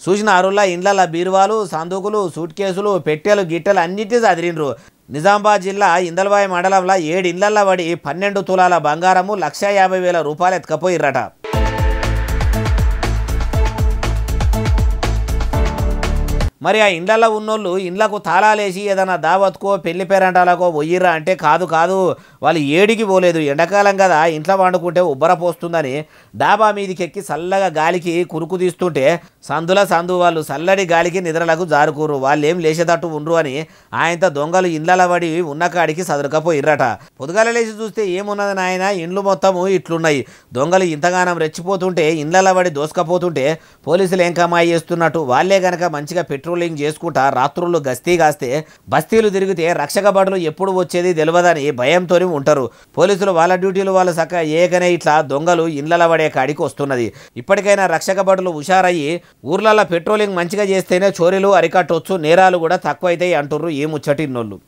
చూసిన అరుల్లా ఇండ్ల బీరువాలు సందుకులు సూట్ కేసులు పెట్టెలు గిట్టెలు అన్నిటి చదిరిండ్రు. నిజామాబాద్ జిల్లా ఇందల్వాయి మండలంలో 7 ఇళ్లల్లో పడి 12 తులాల బంగారము 1,50,000 రూపాయలు ఎత్తుకపోయిర్రట. మరి ఆ ఇండ్లలో ఉన్నోళ్ళు ఇండ్లకు తాళాలేసి ఏదైనా దావత్కో పెళ్లి పేరంటాలకో పోయిర్రా అంటే కాదు వాళ్ళు ఏడికి పోలేదు. ఎండాకాలం కదా ఇంట్లో వండుకుంటే ఉబ్బర పోస్తుందని డాబా మీదికి ఎక్కి చల్లగా గాలికి కురుకు తీస్తుంటే సందు వాళ్ళు చల్లడి గాలికి నిద్రలకు జారుకూరు. వాళ్ళు ఏం లేచేటట్టు ఉండ్రు అని ఆయనతో దొంగలు ఇండ్ల పడి ఉన్న కాడికి సదురుకపోయిర్రట. పొద్దుగాల లేచి చూస్తే ఏమున్నది నాయన, ఇండ్లు మొత్తము ఇట్లున్నాయి. దొంగలు ఇంతగానం రెచ్చిపోతుంటే ఇండ్ల పడి దోసుకపోతుంటే పోలీసులు ఏం కమాయి చేస్తున్నట్టు వాళ్ళే గనక మంచిగా పెట్రోలింగ్ చేసుకుంటా రాత్రుళ్ళు గస్తీ కాస్తే బస్తీలు తిరిగితే రక్షక భటులు ఎప్పుడు వచ్చేది తెలియదని భయంతో ఉంటారు. పోలీసులు వాళ్ళ డ్యూటీలు వాళ్ళు చక్కగా ఏకనే ఇట్లా దొంగలు ఇండ్ల పడే కాడికి వస్తున్నది. ఇప్పటికైనా రక్షక భటులు హుషారయ్యి ఊర్లలో పెట్రోలింగ్ మంచిగా చేస్తేనే చోరీలు అరికట్టొచ్చు, నేరాలు కూడా తక్కువైతాయి అంటుర్రు ఈ ముచ్చటిన్నోళ్ళు.